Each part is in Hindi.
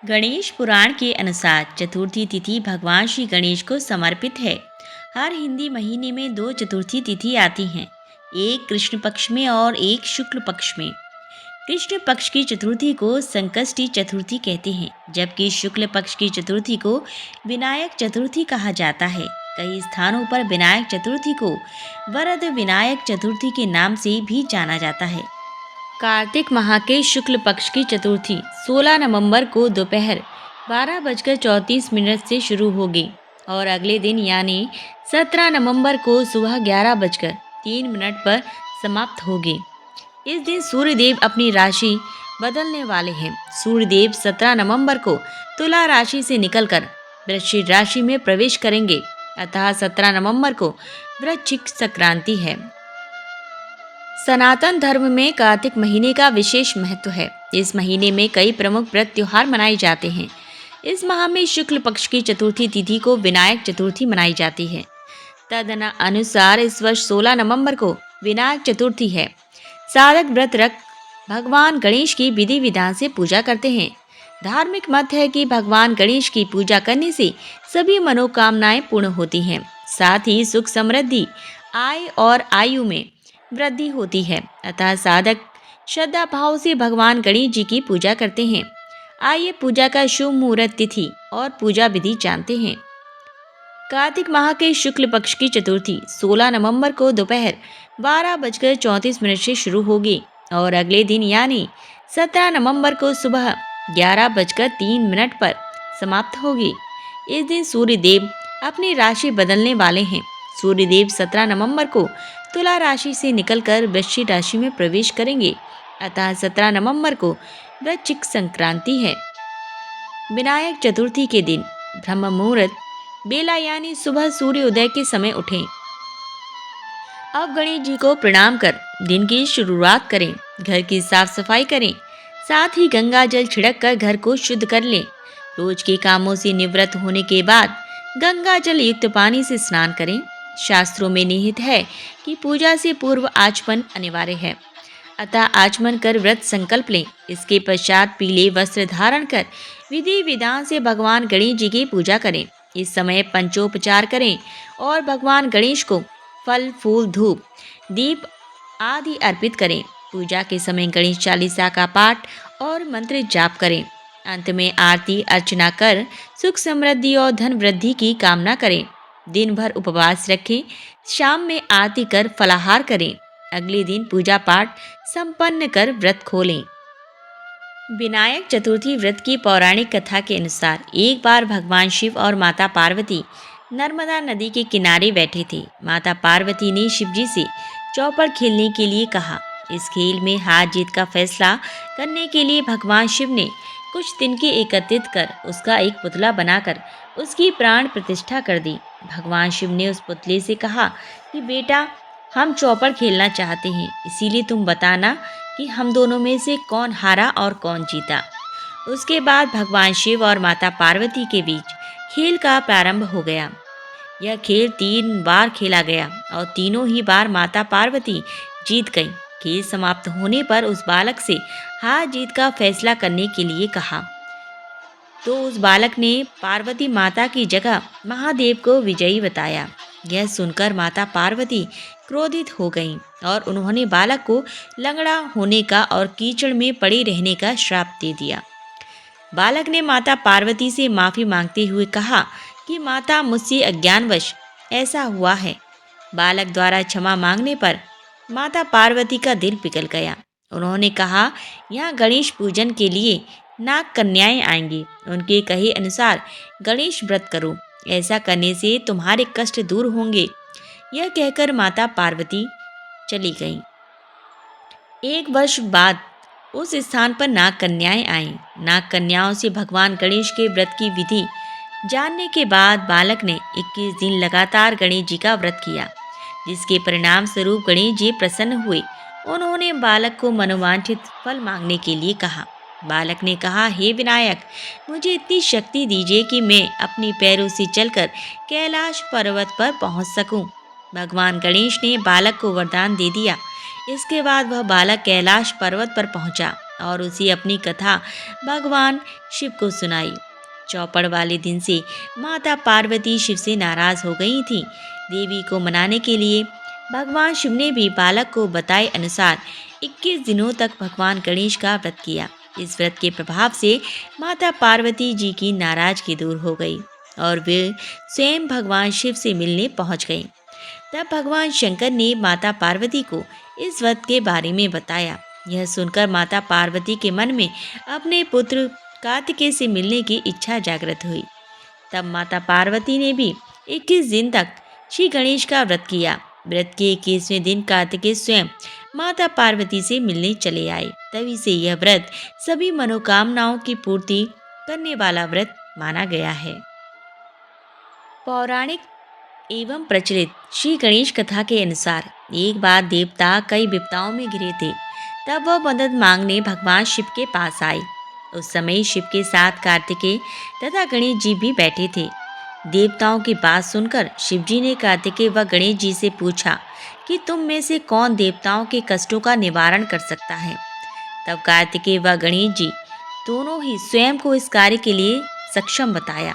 गणेश पुराण के अनुसार चतुर्थी तिथि भगवान श्री गणेश को समर्पित है। हर हिंदी महीने में दो चतुर्थी तिथि आती हैं, एक कृष्ण पक्ष में और एक शुक्ल पक्ष में। कृष्ण पक्ष की चतुर्थी को संकष्टी चतुर्थी कहते हैं, जबकि शुक्ल पक्ष की चतुर्थी को विनायक चतुर्थी कहा जाता है। कई स्थानों पर विनायक चतुर्थी को वरद विनायक चतुर्थी के नाम से भी जाना जाता है। कार्तिक माह के शुक्ल पक्ष की चतुर्थी 16 नवंबर को दोपहर 12:34 से शुरू होगी और अगले दिन यानी 17 नवंबर को सुबह 11:03 पर समाप्त होगी। इस दिन सूर्यदेव अपनी राशि बदलने वाले हैं। सूर्यदेव 17 नवंबर को तुला राशि से निकलकर वृश्चिक राशि में प्रवेश करेंगे, अतः 17 नवंबर को वृश्चिक संक्रांति है। सनातन धर्म में कार्तिक महीने का विशेष महत्व है। इस महीने में कई प्रमुख व्रत त्योहार मनाए जाते हैं। इस माह में शुक्ल पक्ष की चतुर्थी तिथि को विनायक चतुर्थी मनाई जाती है। अनुसार इस वर्ष 16 नवंबर को विनायक चतुर्थी है। साधक व्रत रख भगवान गणेश की विधि विधान से पूजा करते हैं। धार्मिक मत है कि भगवान गणेश की पूजा करने से सभी मनोकामनाएं पूर्ण होती हैं, साथ ही सुख समृद्धि, आय और आयु में वृद्धि होती है। अतः साधक श्रद्धा भाव से भगवान गणेश जी की पूजा करते हैं। आइए पूजा का शुभ मुहूर्त तिथि और पूजा विधि जानते हैं। कार्तिक माह के शुक्ल पक्ष की चतुर्थी 16 नवंबर को दोपहर 12:34 से शुरू होगी और अगले दिन यानी 17 नवंबर को सुबह 11:03 पर समाप्त होगी। इस दिन सूर्यदेव अपनी राशि बदलने वाले हैं। सूर्यदेव 17 नवंबर को तुला राशि से निकलकर वृश्चिक राशि में प्रवेश करेंगे, अतः 17 नवंबर को वृश्चिक संक्रांति है। विनायक चतुर्थी के दिन ब्रह्म मुहूर्त बेला यानी सुबह सूर्य उदय के समय उठें। अब गणेश जी को प्रणाम कर दिन की शुरुआत करें। घर की साफ सफाई करें, साथ ही गंगा जल छिड़क कर घर को शुद्ध कर लें। रोज के कामों से निवृत्त होने के बाद गंगा जल युक्त पानी से स्नान करें। शास्त्रों में निहित है कि पूजा से पूर्व आचमन अनिवार्य है, अतः आचमन कर व्रत संकल्प लें। इसके पश्चात पीले वस्त्र धारण कर विधि विधान से भगवान गणेश जी की पूजा करें। इस समय पंचोपचार करें और भगवान गणेश को फल फूल धूप दीप आदि अर्पित करें। पूजा के समय गणेश चालीसा का पाठ और मंत्र जाप करें। अंत में आरती अर्चना कर सुख समृद्धि और धन वृद्धि की कामना करें। दिन भर उपवास रखें, शाम में आरती कर फलाहार करें। अगले दिन पूजा पाठ संपन्न कर व्रत खोलें। विनायक चतुर्थी व्रत की पौराणिक कथा के अनुसार एक बार भगवान शिव और माता पार्वती नर्मदा नदी के किनारे बैठे थे। माता पार्वती ने शिव जी से चौपड़ खेलने के लिए कहा। इस खेल में हार जीत का फैसला करने के लिए भगवान शिव ने कुछ तिनके एकत्रित कर उसका एक पुतला बनाकर उसकी प्राण प्रतिष्ठा कर दी। भगवान शिव ने उस पुतले से कहा कि बेटा, हम चौपड़ खेलना चाहते हैं, इसीलिए तुम बताना कि हम दोनों में से कौन हारा और कौन जीता। उसके बाद भगवान शिव और माता पार्वती के बीच खेल का प्रारंभ हो गया। यह खेल 3 बार खेला गया और तीनों ही बार माता पार्वती जीत गई। खेल समाप्त होने पर उस बालक से हार जीत का फैसला करने के लिए कहा, तो उस बालक ने पार्वती माता की जगह महादेव को विजयी बताया। यह सुनकर माता पार्वती क्रोधित हो गईं और उन्होंने बालक को लंगड़ा होने का और कीचड़ में पड़े रहने का श्राप दे दिया। बालक ने माता पार्वती से माफी मांगते हुए कहा कि माता, मुझसे अज्ञानवश ऐसा हुआ है। बालक द्वारा क्षमा मांगने पर माता पार्वती का दिल पिघल गया। उन्होंने कहा, यहाँ गणेश पूजन के लिए नाग कन्याएं आएंगी, उनके कहे अनुसार गणेश व्रत करो, ऐसा करने से तुम्हारे कष्ट दूर होंगे। यह कहकर माता पार्वती चली गईं। 1 वर्ष बाद उस स्थान पर नाग कन्याएं आईं। नाग कन्याओं से भगवान गणेश के व्रत की विधि जानने के बाद बालक ने 21 दिन लगातार गणेश जी का व्रत किया, जिसके परिणाम स्वरूप गणेश जी प्रसन्न हुए। उन्होंने बालक को मनोवांछित फल मांगने के लिए कहा। बालक ने कहा, हे विनायक, मुझे इतनी शक्ति दीजिए कि मैं अपने पैरों से चलकर कैलाश पर्वत पर पहुंच सकूं। भगवान गणेश ने बालक को वरदान दे दिया। इसके बाद वह बालक कैलाश पर्वत पर पहुंचा और उसे अपनी कथा भगवान शिव को सुनाई। चौपड़ वाले दिन से माता पार्वती शिव से नाराज हो गई थी। देवी को मनाने के लिए भगवान शिव ने भी बालक को बताए अनुसार 21 दिनों तक भगवान गणेश का व्रत किया। इस व्रत के प्रभाव से माता पार्वती जी की नाराजगी दूर हो गई और वे स्वयं भगवान शिव से मिलने पहुंच गए। तब भगवान शंकर ने माता पार्वती को इस व्रत के बारे में बताया। यह सुनकर माता पार्वती के मन में अपने पुत्र कार्तिकेय से मिलने की इच्छा जागृत हुई। तब माता पार्वती ने भी 21 दिन तक श्री गणेश का व्रत किया। व्रत के 21वें दिन कार्तिकेय स्वयं माता पार्वती से मिलने चले आए। तभी से यह व्रत सभी मनोकामनाओं की पूर्ति करने वाला व्रत माना गया है। पौराणिक एवं प्रचलित श्री गणेश कथा के अनुसार एक बार देवता कई विपदाओं में घिरे थे। तब वह मदद मांगने भगवान शिव के पास आए। उस समय शिव के साथ कार्तिकेय तथा गणेश जी भी बैठे थे। देवताओं की बात सुनकर शिव जी ने कार्तिकेय व गणेश जी से पूछा कि तुम में से कौन देवताओं के कष्टों का निवारण कर सकता है। तब कार्तिकेय व गणेश जी दोनों ही स्वयं को इस कार्य के लिए सक्षम बताया।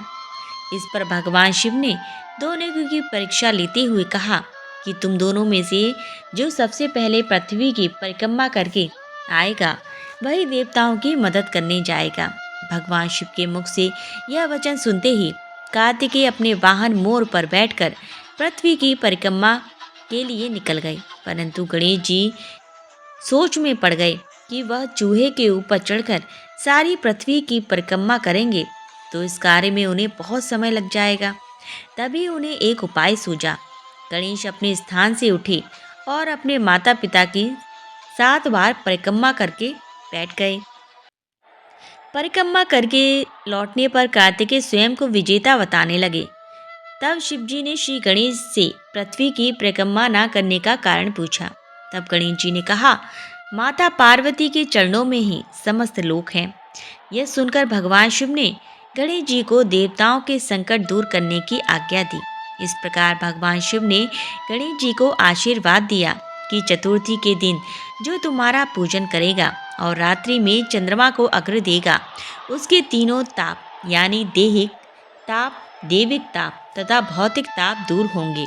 इस पर भगवान शिव ने दोनों की परीक्षा लेते हुए कहा कि तुम दोनों में से जो सबसे पहले पृथ्वी की परिक्रमा करके आएगा वही देवताओं की मदद करने जाएगा। भगवान शिव के मुख से यह वचन सुनते ही कार्तिकेय अपने वाहन मोर पर बैठकर पृथ्वी की परिक्रमा के लिए निकल गए। परंतु गणेश जी सोच में पड़ गए कि वह चूहे के ऊपर चढ़कर सारी पृथ्वी की परिक्रमा करेंगे तो इस कार्य में उन्हें बहुत समय लग जाएगा। तभी उन्हें एक उपाय सूझा। गणेश अपने स्थान से उठे और अपने माता पिता की 7 बार परिक्रमा करके बैठ गए। परिक्रमा करके लौटने पर कार्तिकेय स्वयं को विजेता बताने लगे। तब शिवजी ने श्री गणेश से पृथ्वी की परिक्रमा न करने का कारण पूछा। तब गणेश जी ने कहा, माता पार्वती के चरणों में ही समस्त लोक हैं। यह सुनकर भगवान शिव ने गणेश जी को देवताओं के संकट दूर करने की आज्ञा दी। इस प्रकार भगवान शिव ने गणेश जी को आशीर्वाद दिया कि चतुर्थी के दिन जो तुम्हारा पूजन करेगा और रात्रि में चंद्रमा को अर्घ्य देगा उसके तीनों ताप यानी देहिक ताप, देविक ताप तथा भौतिक ताप दूर होंगे।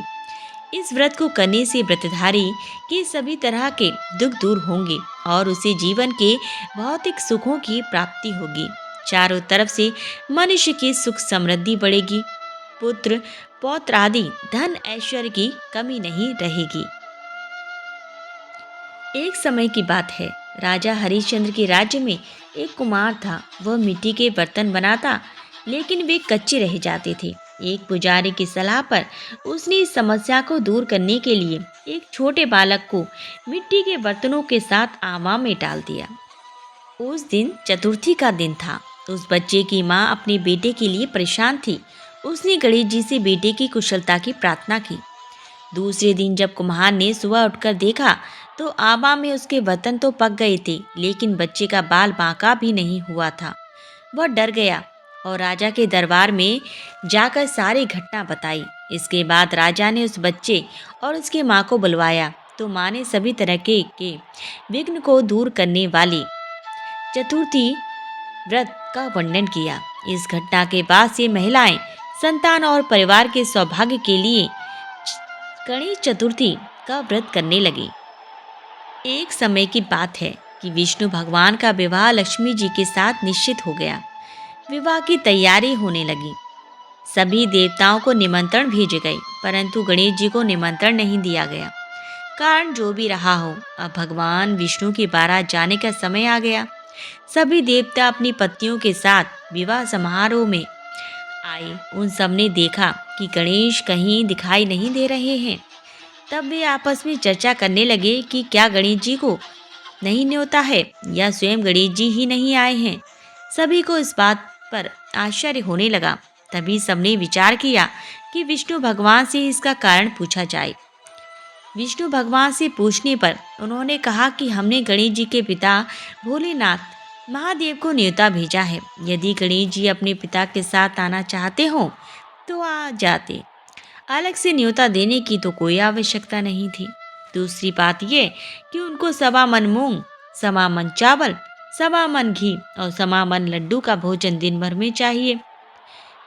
इस व्रत को करने से व्रतधारी के सभी तरह के दुख दूर होंगे और उसे जीवन के भौतिक सुखों की प्राप्ति होगी। चारों तरफ से मनुष्य की सुख समृद्धि बढ़ेगी। पुत्र पौत्र आदि धन ऐश्वर्य की कमी नहीं रहेगी। एक समय की बात है, राजा हरिश्चंद्र के राज्य में एक कुमार था। वह मिट्टी के बर्तन बनाता लेकिन वे कच्चे रह जाते थे। एक पुजारी की सलाह पर उसने इस समस्या को दूर करने के लिए एक छोटे बालक को मिट्टी के बर्तनों के साथ आवा में डाल दिया। उस दिन चतुर्थी का दिन था। उस बच्चे की माँ अपने बेटे के लिए परेशान थी। उसने गणेश जी से बेटे की कुशलता की प्रार्थना की। दूसरे दिन जब कुम्हार ने सुबह उठकर देखा तो आवा में उसके बर्तन तो पक गए थे लेकिन बच्चे का बाल बांका भी नहीं हुआ था। वह डर गया और राजा के दरबार में जाकर सारी घटना बताई। इसके बाद राजा ने उस बच्चे और उसकी माँ को बुलवाया तो माँ ने सभी तरह के विघ्न को दूर करने वाली चतुर्थी व्रत का वर्णन किया। इस घटना के बाद से महिलाएं संतान और परिवार के सौभाग्य के लिए गणेश चतुर्थी का व्रत करने लगी। एक समय की बात है कि विष्णु भगवान का विवाह लक्ष्मी जी के साथ निश्चित हो गया। विवाह की तैयारी होने लगी। सभी देवताओं को निमंत्रण भेजे गए परंतु गणेश जी को निमंत्रण नहीं दिया गया। कारण जो भी रहा हो, अब भगवान विष्णु की बारात जाने का समय आ गया। सभी देवता अपनी पत्नियों के साथ विवाह समारोह में आए। उन सब ने देखा कि गणेश कहीं दिखाई नहीं दे रहे हैं। तब वे आपस में चर्चा करने लगे कि क्या गणेश जी को नहीं न्योता है या स्वयं गणेश जी ही नहीं आए हैं। सभी को इस बात पर आश्चर्य होने लगा। तभी सबने विचार किया कि विष्णु भगवान से इसका कारण पूछा जाए। विष्णु भगवान से पूछने पर उन्होंने कहा कि हमने गणेश जी के पिता भोलेनाथ महादेव को न्योता भेजा है। यदि गणेश जी अपने पिता के साथ आना चाहते हो तो आ जाते। अलग से न्योता देने की तो कोई आवश्यकता नहीं थी। दूसरी बात यह कि उनको 1.25 मन मूंग, 1.25 मन चावल, सवा मन घी और सवा मन लड्डू का भोजन दिन भर में चाहिए।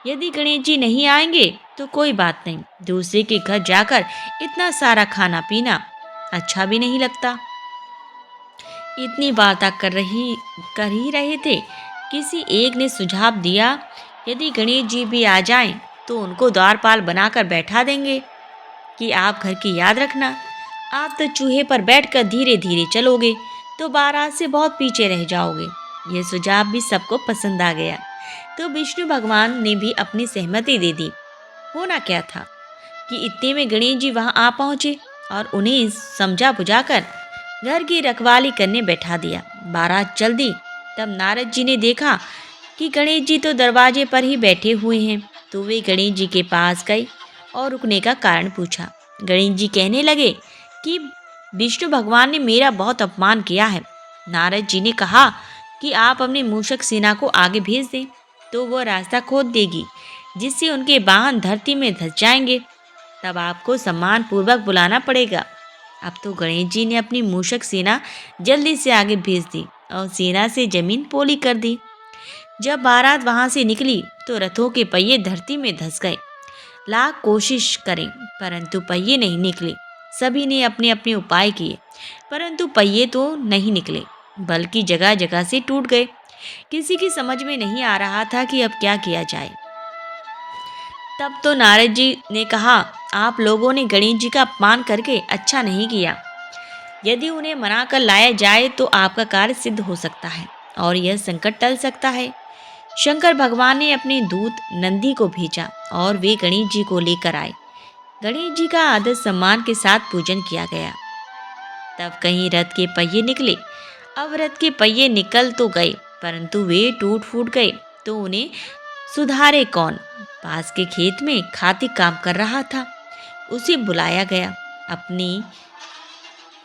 यदि गणेश जी नहीं आएंगे तो कोई बात नहीं, दूसरे के घर जाकर इतना सारा खाना पीना अच्छा भी नहीं लगता। इतनी बातें कर ही रहे थे, किसी एक ने सुझाव दिया, यदि गणेश जी भी आ जाएं तो उनको द्वारपाल बनाकर बैठा देंगे कि आप घर की याद रखना। आप तो चूहे पर बैठकर धीरे धीरे चलोगे तो बारात से बहुत पीछे रह जाओगे। यह सुझाव भी सबको पसंद आ गया तो विष्णु भगवान ने भी अपनी सहमति दे दी। होना क्या था कि इतने में गणेश जी वहां आ पहुंचे और उन्हें समझा बुझाकर घर की रखवाली करने बैठा दिया। बारात चल दी। तब नारद जी ने देखा कि गणेश जी तो दरवाजे पर ही बैठे हुए हैं, तो वे गणेश जी के पास गए और रुकने का कारण पूछा। गणेश जी कहने लगे कि विष्णु भगवान ने मेरा बहुत अपमान किया है। नारद जी ने कहा कि आप अपने मूषक सेना को आगे भेज दें तो वह रास्ता खोद देगी, जिससे उनके वाहन धरती में धंस जाएंगे। तब आपको सम्मान पूर्वक बुलाना पड़ेगा। अब तो गणेश जी ने अपनी मूषक सेना जल्दी से आगे भेज दी और सेना से जमीन पोली कर दी। जब बारात वहां से निकली तो रथों के पहिए धरती में धंस गए। लाख कोशिश करें परंतु पहिए नहीं निकले। सभी ने अपने अपने उपाय किए परंतु पहिए तो नहीं निकले, बल्कि जगह जगह से टूट गए। किसी की समझ में नहीं आ रहा था कि अब क्या किया जाए। तब तो नारद जी ने कहा, आप लोगों ने गणेश जी का अपमान करके अच्छा नहीं किया। यदि उन्हें मना कर लाया जाए तो आपका कार्य सिद्ध हो सकता है और यह संकट टल सकता है। शंकर भगवान ने अपने दूत नंदी को भेजा और वे गणेश जी को लेकर आए। गणेश जी का आदर सम्मान के साथ पूजन किया गया। तब कहीं रथ के पहिए निकले। अब रथ के पहिए निकल तो गए परंतु वे टूट फूट गए तो उन्हें सुधारे कौन। पास के खेत में खाती काम कर रहा था, उसे बुलाया गया।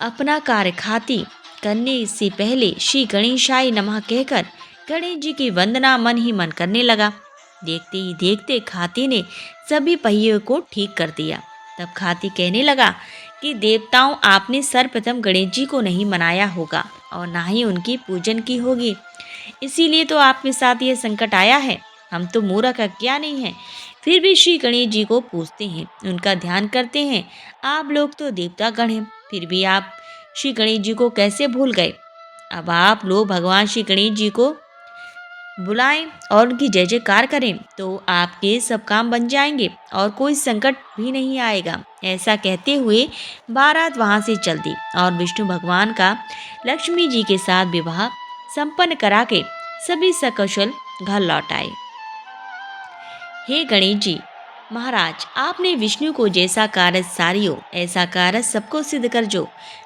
अपना कार्य खाती करने से पहले श्री गणेशाय नमः कहकर गणेश जी की वंदना मन ही मन करने लगा। देखते ही देखते खाती ने सभी पहियों को ठीक कर दिया। तब खाती कहने लगा कि देवताओं, आपने सर्वप्रथम गणेश जी को नहीं मनाया होगा और ना ही उनकी पूजन की होगी, इसीलिए तो आपके साथ यह संकट आया है। हम तो मूर्ख क्या नहीं है, फिर भी श्री गणेश जी को पूजते हैं, उनका ध्यान करते हैं। आप लोग तो देवता गण हैं, फिर भी आप श्री गणेश जी को कैसे भूल गए। अब आप लोग भगवान श्री गणेश जी को बुलाएं और उनकी जय जयकार करें तो आपके सब काम बन जाएंगे और कोई संकट भी नहीं आएगा। ऐसा कहते हुए बारात वहां से चल दी और विष्णु भगवान का लक्ष्मी जी के साथ विवाह संपन्न करा के सभी सकुशल घर लौट आए। हे गणेश जी महाराज, आपने विष्णु को जैसा कारज सारियो ऐसा कारज सबको सिद्ध कर जो।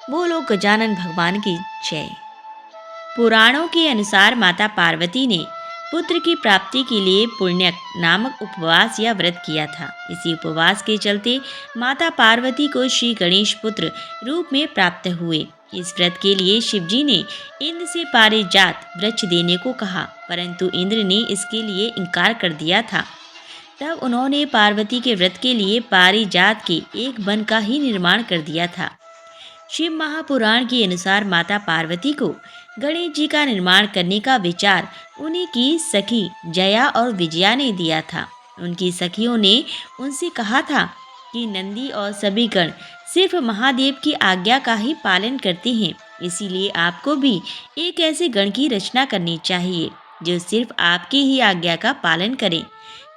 बोलो गजानन भगवान की जय। पुराणों के अनुसार माता पार्वती ने पुत्र की प्राप्ति के लिए पुण्यक नामक उपवास या व्रत किया था। इसी उपवास के चलते माता पार्वती को श्री गणेश पुत्र रूप में प्राप्त हुए। इस व्रत के लिए शिवजी ने इंद्र से पारिजात वृक्ष देने को कहा, परंतु इंद्र ने इसके लिए इनकार कर दिया था। तब उन्होंने पार्वती के व्रत के लिए पारिजात के एक वन का ही निर्माण कर दिया था। शिव महापुराण के अनुसार माता पार्वती को गणेश जी का निर्माण करने का विचार उन्हीं की सखी जया और विजया ने दिया था। उनकी सखियों ने उनसे कहा था कि नंदी और सभी गण सिर्फ महादेव की आज्ञा का ही पालन करते हैं, इसीलिए आपको भी एक ऐसे गण की रचना करनी चाहिए जो सिर्फ आपकी ही आज्ञा का पालन करे।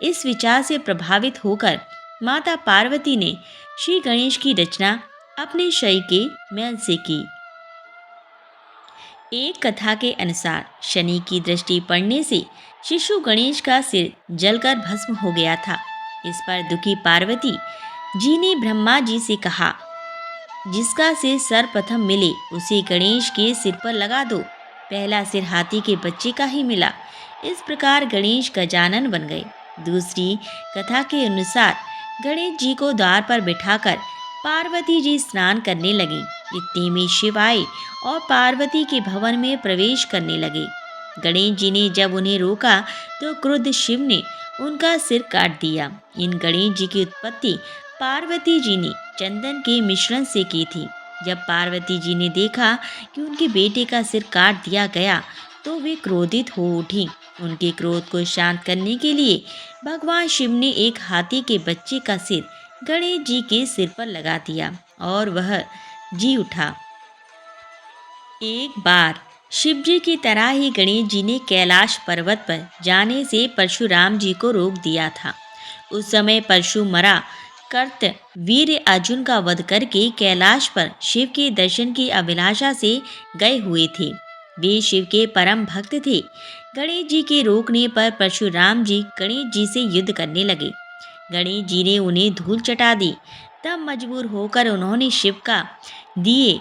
इस विचार से प्रभावित होकर माता पार्वती ने श्री गणेश की रचना अपने शरीर के मैल से की। एक कथा के अनुसार शनि की दृष्टि पड़ने से शिशु गणेश का सिर जलकर भस्म हो गया था। इस पर दुखी पार्वती जी ने ब्रह्मा जी से कहा, जिसका सिर सर्वप्रथम मिले उसे गणेश के सिर पर लगा दो। पहला सिर हाथी के बच्चे का ही मिला। इस प्रकार गणेश गजानन बन गए। दूसरी कथा के अनुसार गणेश जी को द्वार पर बिठाकर पार्वती जी स्नान करने लगी। इतने में शिव आए और पार्वती के भवन में प्रवेश करने लगे। गणेश जी ने जब उन्हें रोका तो क्रुद्ध शिव ने उनका सिर काट दिया। इन गणेश जी की उत्पत्ति पार्वती जी ने चंदन के मिश्रण से की थी। जब पार्वती जी ने देखा कि उनके बेटे का सिर काट दिया गया तो वे क्रोधित हो उठी। उनके क्रोध को शांत करने के लिए भगवान शिव ने एक हाथी के बच्चे का सिर गणेश जी के सिर पर लगा दिया और वह जी उठा। एक बार शिव जी की तरह ही गणेश जी ने कैलाश पर्वत पर जाने से परशुराम जी को रोक दिया था। उस समय परशुमरा कर्त वीर अर्जुन का वध करके कैलाश पर शिव के दर्शन की अभिलाषा से गए हुए थे। वे शिव के परम भक्त थे। गणेश जी के रोकने पर परशुराम जी गणेश जी से युद्ध करने लगे। गणेश जी ने उन्हें धूल चटा दी। तब मजबूर होकर उन्होंने शिव का दिए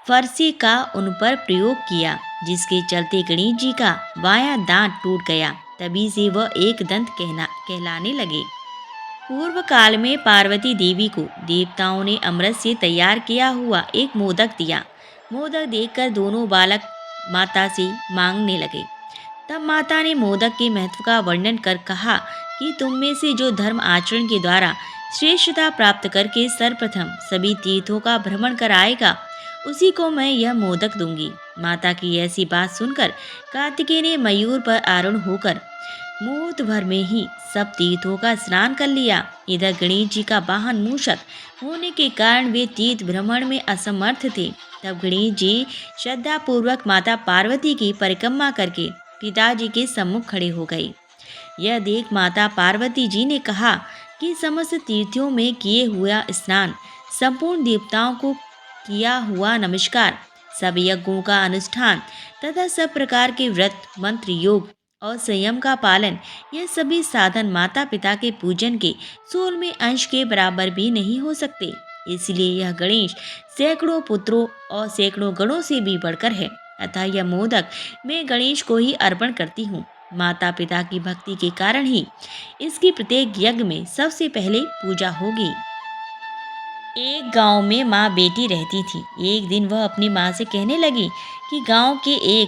फरसे का उन पर प्रयोग किया, जिसके चलते गणेश जी का बायां दांत टूट गया। तभी से वह एक दंत कहलाने लगे। पूर्व काल में पार्वती देवी को देवताओं ने अमृत से तैयार किया हुआ एक मोदक दिया। मोदक देखकर दोनों बालक माता से मांगने लगे। तब माता ने मोदक के महत्व का वर्णन कर कहा कि तुम में से जो धर्म आचरण के द्वारा श्रेष्ठता प्राप्त करके सर्वप्रथम सभी तीर्थों का भ्रमण कराएगा, उसी को मैं यह मोदक दूंगी। माता की ऐसी बात सुनकर कार्तिकेय ने मयूर पर आरूढ़ होकर मुहूर्त भर में ही सब तीर्थों का स्नान कर लिया। इधर गणेश जी का वाहन मूषक होने के कारण वे तीर्थ भ्रमण में असमर्थ थे। तब गणेश जी श्रद्धा पूर्वक माता पार्वती की परिक्रमा करके पिताजी के सम्मुख खड़े हो गए। यह देख माता पार्वती जी ने कहा कि समस्त तीर्थों में किए हुआ स्नान, संपूर्ण देवताओं को किया हुआ नमस्कार, सब यज्ञों का अनुष्ठान तथा सब प्रकार के व्रत, मंत्र, योग और संयम का पालन, यह सभी साधन माता पिता के पूजन के 16वें अंश के बराबर भी नहीं हो सकते। इसलिए यह गणेश सैकड़ों पुत्रों और सैकड़ों गणों से भी बढ़कर है। अतः यह मोदक मैं गणेश को ही अर्पण करती हूँ। माता पिता की भक्ति के कारण ही इसकी प्रत्येक यज्ञ में सबसे पहले पूजा होगी। एक गांव में माँ बेटी रहती थी। एक दिन वह अपनी माँ से कहने लगी कि गांव के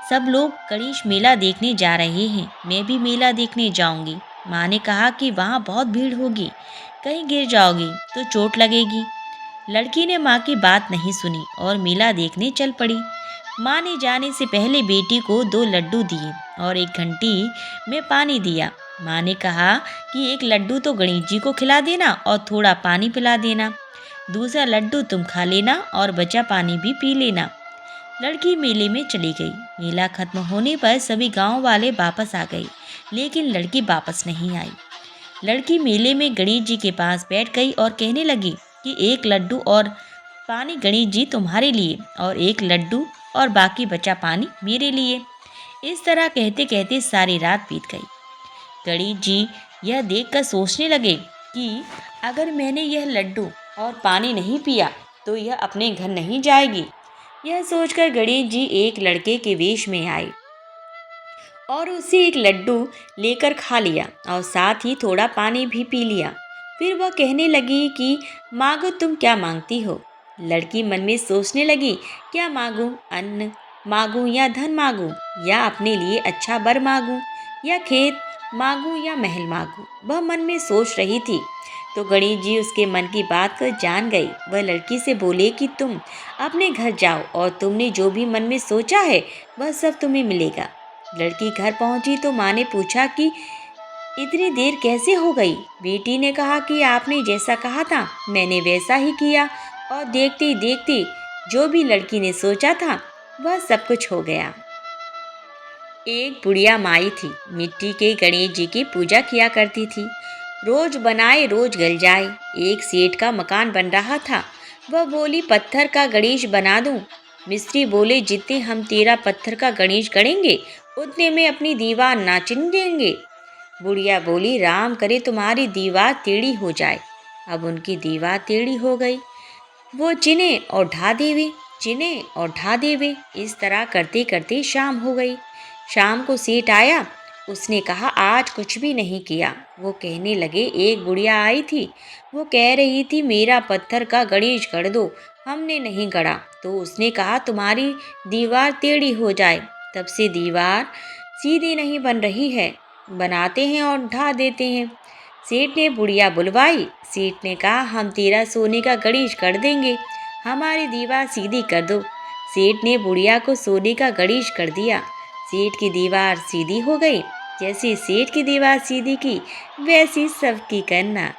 सब लोग गणेश मेला देखने जा रहे हैं, मैं भी मेला देखने जाऊंगी। माँ ने कहा कि वहाँ बहुत भीड़ होगी, कहीं गिर जाओगी तो चोट लगेगी। लड़की ने माँ की बात नहीं सुनी और मेला देखने चल पड़ी। माँ ने जाने से पहले बेटी को 2 लड्डू दिए और एक घंटी में पानी दिया। माँ ने कहा कि एक लड्डू तो गणेश जी को खिला देना और थोड़ा पानी पिला देना, दूसरा लड्डू तुम खा लेना और बचा पानी भी पी लेना। लड़की मेले में चली गई। मेला खत्म होने पर सभी गांव वाले वापस आ गए, लेकिन लड़की वापस नहीं आई। लड़की मेले में गणेश जी के पास बैठ गई और कहने लगी कि एक लड्डू और पानी गणेश जी तुम्हारे लिए और एक लड्डू और बाकी बचा पानी मेरे लिए। इस तरह कहते कहते सारी रात बीत गई। गणेश जी यह देखकर सोचने लगे कि अगर मैंने यह लड्डू और पानी नहीं पिया तो यह अपने घर नहीं जाएगी। यह सोचकर गणेश जी एक लड़के के वेश में आए और उसे एक लड्डू लेकर खा लिया और साथ ही थोड़ा पानी भी पी लिया। फिर वह कहने लगी कि मांगो, तुम क्या मांगती हो। लड़की मन में सोचने लगी, क्या मांगूं, अन्न मांगूं या धन मांगूं, या अपने लिए अच्छा वर मांगूं, या खेत मांगूं या महल मांगूं। वह मन में सोच रही थी तो गणेश जी उसके मन की बात को जान गई। वह लड़की से बोले कि तुम अपने घर जाओ और तुमने जो भी मन में सोचा है वह सब तुम्हें मिलेगा। लड़की घर पहुंची तो माँ ने पूछा कि इतनी देर कैसे हो गई। बेटी ने कहा कि आपने जैसा कहा था मैंने वैसा ही किया और देखते ही देखते जो भी लड़की ने सोचा था वह सब कुछ हो गया। एक बुढ़िया माई थी, मिट्टी के गणेश जी की पूजा किया करती थी। रोज बनाए रोज गल जाए। एक सेठ का मकान बन रहा था। वह बोली, पत्थर का गणेश बना दूं। मिस्त्री बोले, जितने हम तेरा पत्थर का गणेश गढ़ेंगे उतने में अपनी दीवार ना चिन देंगे। बुढ़िया बोली, राम करे तुम्हारी दीवार टेढ़ी हो जाए। अब उनकी दीवार टेढ़ी हो गई। वो चिने और ढा देवे, चिने और ढा देवे। इस तरह करते करते शाम हो गई। शाम को सेठ आया। उसने कहा, आज कुछ भी नहीं किया। वो कहने लगे, एक बुढ़िया आई थी, वो कह रही थी मेरा पत्थर का गणेश गढ़ दो। हमने नहीं गढ़ा तो उसने कहा तुम्हारी दीवार टेढ़ी हो जाए। तब से दीवार सीधी नहीं बन रही है, बनाते हैं और ढा देते हैं। सेठ ने बुढ़िया बुलवाई। सेठ ने कहा, हम तेरा सोने का गणेश गढ़ देंगे, हमारी दीवार सीधी कर दो। सेठ ने बुढ़िया को सोने का गणेश कर दिया। सेठ की दीवार सीधी हो गई। जैसी सेठ की दीवार सीधी की, वैसी सबकी करना